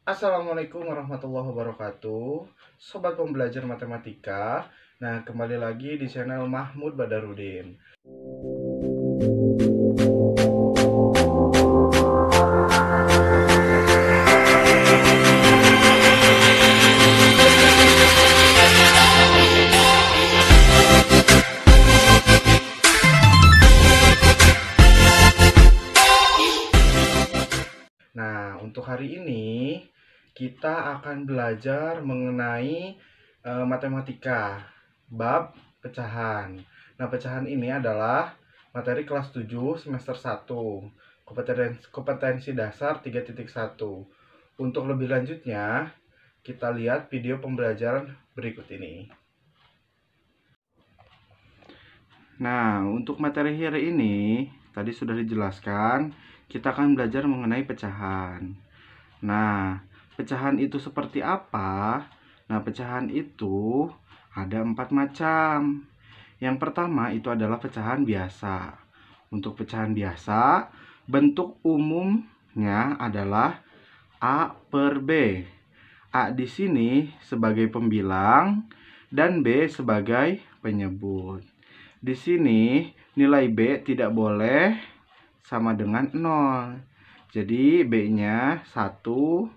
Assalamualaikum warahmatullahi wabarakatuh, Sobat pembelajar matematika. Nah, kembali lagi di channel Mahmud Badarudin. Nah, untuk hari ini kita akan belajar mengenai matematika bab pecahan. Nah, pecahan ini adalah materi kelas 7 semester 1, kompetensi dasar 3.1. Untuk lebih lanjutnya, kita lihat video pembelajaran berikut ini. Nah, untuk materi hari ini tadi sudah dijelaskan, kita akan belajar mengenai pecahan. Nah, pecahan itu seperti apa? Nah, pecahan itu ada 4 macam. Yang pertama itu adalah pecahan biasa. Untuk pecahan biasa, bentuk umumnya adalah A per B. A di sini sebagai pembilang dan B sebagai penyebut. Di sini nilai B tidak boleh sama dengan 0. Jadi B-nya 1,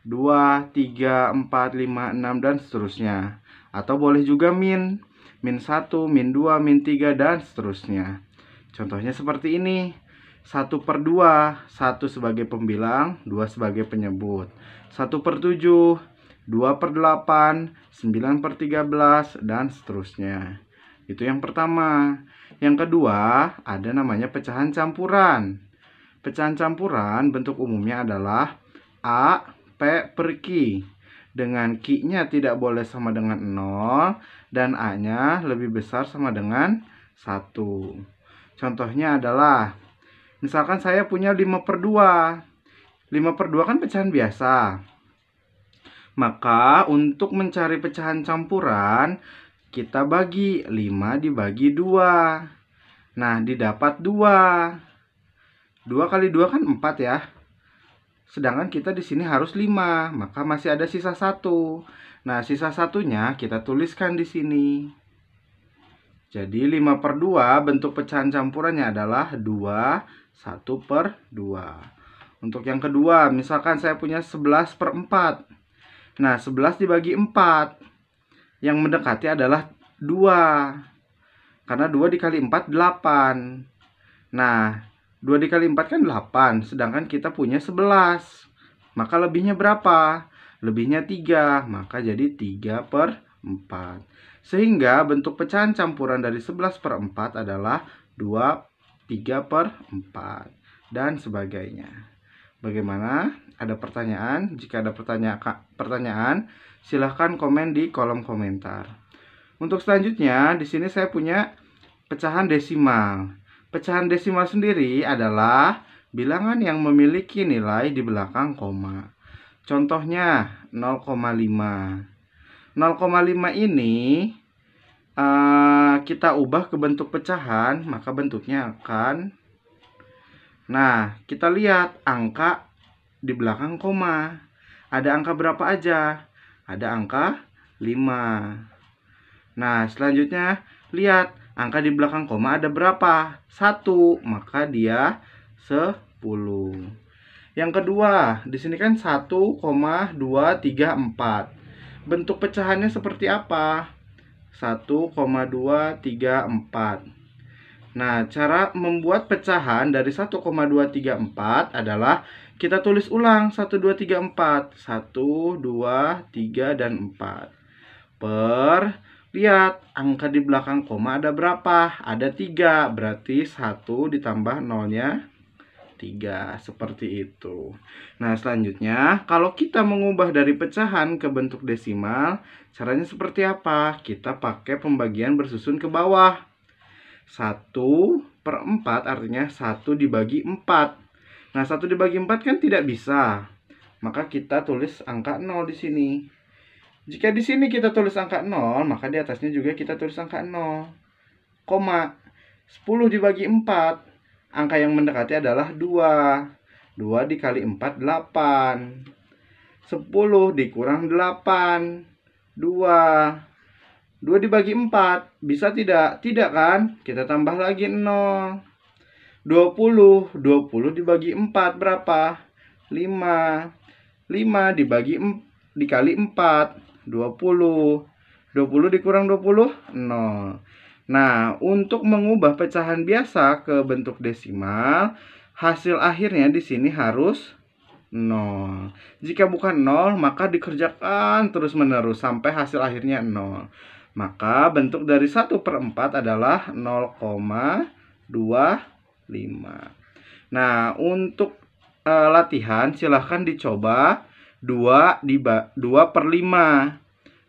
2, 3, 4, 5, 6 dan seterusnya. Atau boleh juga min 1, min 2, min 3 dan seterusnya. Contohnya seperti ini. 1 per 2, 1 sebagai pembilang, 2 sebagai penyebut. 1 per 7, 2 per 8, 9 per 13 dan seterusnya. Itu yang pertama. Yang kedua, ada namanya pecahan campuran. Pecahan campuran bentuk umumnya adalah A, P per Q. Dengan Q-nya tidak boleh sama dengan 0 dan A-nya lebih besar sama dengan 1. Contohnya adalah, misalkan saya punya 5 per 2. 5 per 2 kan pecahan biasa. Maka untuk mencari pecahan campuran, kita bagi 5 dibagi 2. Nah, didapat 2. 2 kali 2 kan 4 ya. Sedangkan kita di sini harus 5, maka masih ada sisa 1. Nah, sisa satunya kita tuliskan di sini. Jadi 5 per 2 bentuk pecahan campurannya adalah 2, 1 per 2. Untuk yang kedua, misalkan saya punya 11 per 4. Nah, 11 dibagi 4. Yang mendekati adalah 2. Karena 2 dikali 4, 8. Nah, 2 dikali 4 kan 8. Sedangkan kita punya 11. Maka lebihnya berapa? Lebihnya 3. Maka jadi 3 per 4. Sehingga bentuk pecahan campuran dari 11 per 4 adalah 2, 3 per 4. Dan sebagainya. Bagaimana? Ada pertanyaan? Jika ada pertanyaan, silahkan komen di kolom komentar. Untuk selanjutnya, di sini saya punya pecahan desimal. Pecahan desimal sendiri adalah bilangan yang memiliki nilai di belakang koma. Contohnya 0,5. 0,5 ini kita ubah ke bentuk pecahan, maka bentuknya akan... Nah, kita lihat angka di belakang koma. Ada angka berapa aja? Ada angka 5. Nah, selanjutnya lihat angka di belakang koma ada berapa? 1, maka dia 10. Yang kedua, di sini kan 1,234. Bentuk pecahannya seperti apa? 1,234. Nah, cara membuat pecahan dari 1,234 adalah kita tulis ulang 1, 2, 3, 4. 1, 2, 3, dan 4. Per, lihat angka di belakang koma ada berapa? Ada 3, berarti 1 ditambah 0-nya 3, seperti itu. Nah, selanjutnya kalau kita mengubah dari pecahan ke bentuk desimal, caranya seperti apa? Kita pakai pembagian bersusun ke bawah. 1 per 4 artinya 1 dibagi 4. Nah, 1 dibagi 4 kan tidak bisa. Maka kita tulis angka 0 di sini. Jika di sini kita tulis angka 0, maka di atasnya juga kita tulis angka 0. Koma. 10 dibagi 4. Angka yang mendekati adalah 2. 2 dikali 4, 8. 10 dikurang 8. 2. 2 dibagi 4. Bisa tidak? Tidak kan? Kita tambah lagi 0. 20. 20 dibagi 4 berapa? 5. 5 dikali 4. 20. 20 dikurang 20, 0. Nah, untuk mengubah pecahan biasa ke bentuk desimal, hasil akhirnya di sini harus 0. Jika bukan 0, maka dikerjakan terus-menerus sampai hasil akhirnya 0. Maka bentuk dari 1/4 adalah 0,25. Nah, untuk latihan silahkan dicoba 2/5.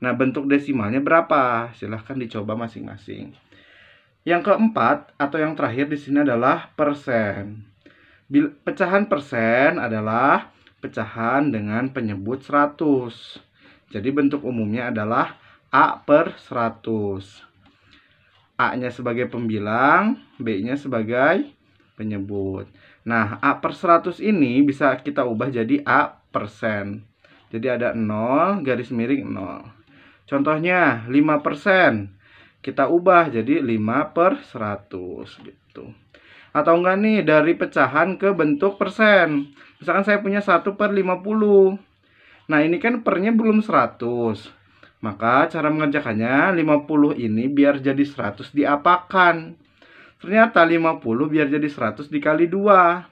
Nah, bentuk desimalnya berapa? Silahkan dicoba masing-masing. Yang keempat atau yang terakhir di sini adalah persen. Pecahan persen adalah pecahan dengan penyebut 100. Jadi bentuk umumnya adalah A/100. A-nya sebagai pembilang, B-nya sebagai penyebut. Nah, A/100 ini bisa kita ubah jadi A persen. Jadi ada 0, garis miring 0. Contohnya 5%. Kita ubah jadi 5/100 gitu. Atau enggak nih, dari pecahan ke bentuk persen. Misalkan saya punya 1/50. Nah, ini kan pernya belum 100. Maka cara mengerjakannya, 50 ini biar jadi 100 diapakan. Ternyata 50 biar jadi 100 dikali 2.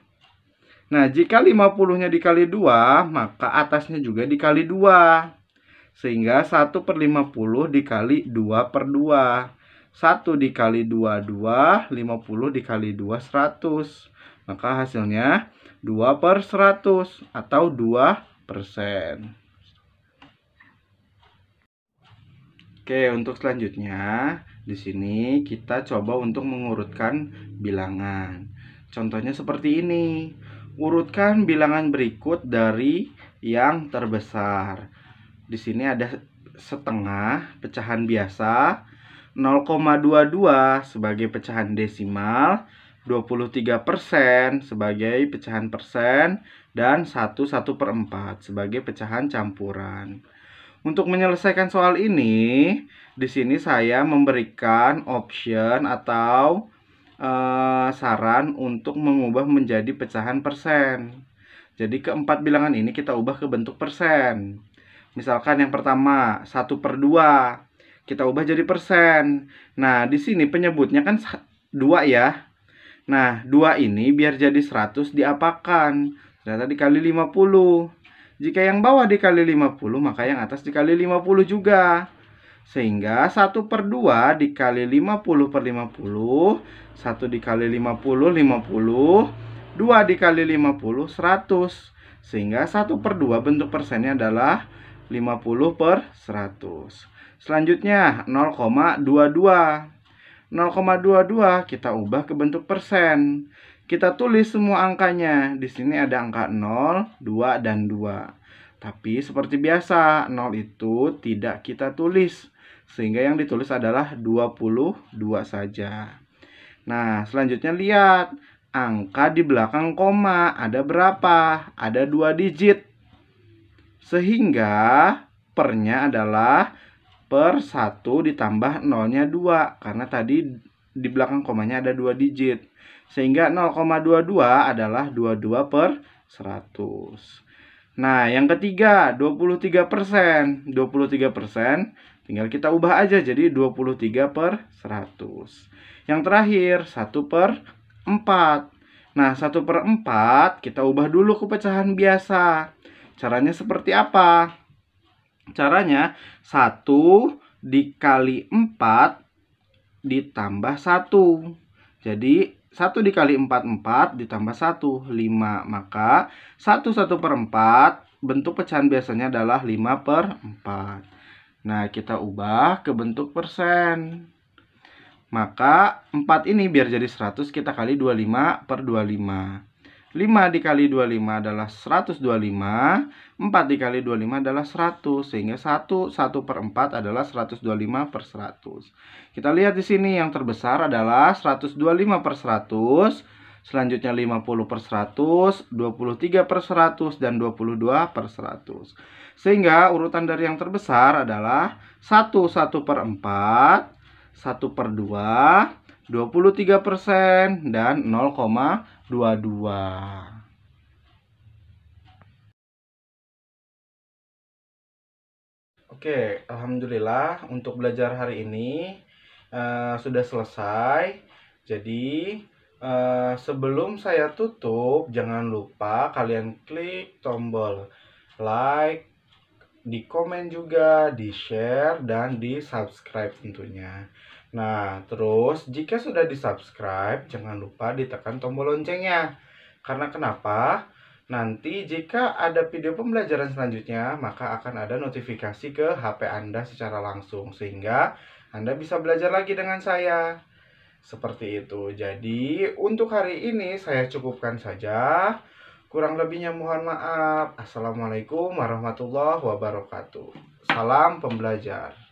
Nah, jika 50-nya dikali 2, maka atasnya juga dikali 2. Sehingga 1/50 dikali 2/2. 1 dikali 2, 2. 50 dikali 2, 100. Maka hasilnya 2/100 atau 2%. Oke, untuk selanjutnya di sini kita coba untuk mengurutkan bilangan. Contohnya seperti ini. Urutkan bilangan berikut dari yang terbesar. Di sini ada setengah pecahan biasa, 0,22 sebagai pecahan desimal, 23% sebagai pecahan persen, dan 1/4 sebagai pecahan campuran. Untuk menyelesaikan soal ini, di sini saya memberikan option atau saran untuk mengubah menjadi pecahan persen. Jadi keempat bilangan ini kita ubah ke bentuk persen. Misalkan yang pertama 1/2, kita ubah jadi persen. Nah, di sini penyebutnya kan 2 ya. Nah, 2 ini biar jadi 100 diapakan? Ternyata dikali 50. Jika yang bawah dikali 50, maka yang atas dikali 50 juga. Sehingga 1/2 dikali 50/50, 1 dikali 50, 50, 2 dikali 50, 100. Sehingga 1/2 bentuk persennya adalah 50/100. Selanjutnya 0,22. 0,22 kita ubah ke bentuk persen. Kita tulis semua angkanya. Di sini ada angka 0, 2, dan 2. Tapi seperti biasa, 0 itu tidak kita tulis. Sehingga yang ditulis adalah 22 saja. Nah, selanjutnya lihat. Angka di belakang koma ada berapa? Ada 2 digit. Sehingga pernya adalah per 1 ditambah 0-nya 2. Karena tadi di belakang komanya ada 2 digit. Sehingga 0,22 adalah 22/100. Nah, yang ketiga 23%. 23% tinggal kita ubah aja jadi 23/100. Yang terakhir 1/4. Nah, 1/4 kita ubah dulu ke pecahan biasa. Caranya seperti apa? Caranya 1 dikali 4 ditambah 1. Jadi 1 dikali 4, 4 ditambah 1, 5. Maka 1/4 bentuk pecahan biasanya adalah 5/4. Nah, kita ubah ke bentuk persen. Maka 4 ini biar jadi 100 kita kali 25/25. 5 dikali 25 adalah 125. 4 dikali 25 adalah 100. Sehingga 1/4 adalah 125/100. Kita lihat di sini yang terbesar adalah 125/100. selanjutnya 50/100, 23/100, dan 22/100. Sehingga urutan dari yang terbesar adalah 1/4, 1/2, 23%, dan 0,22. Oke, alhamdulillah untuk belajar hari ini sudah selesai. Jadi, sebelum saya tutup, jangan lupa kalian klik tombol like, di komen juga, di share, dan di subscribe tentunya. Nah, terus jika sudah di subscribe, jangan lupa ditekan tombol loncengnya. Karena kenapa? Nanti jika ada video pembelajaran selanjutnya, maka akan ada notifikasi ke HP Anda secara langsung, sehingga Anda bisa belajar lagi dengan saya. Seperti itu. Jadi, untuk hari ini saya cukupkan saja. Kurang lebihnya mohon maaf. Assalamualaikum warahmatullahi wabarakatuh. Salam pembelajar.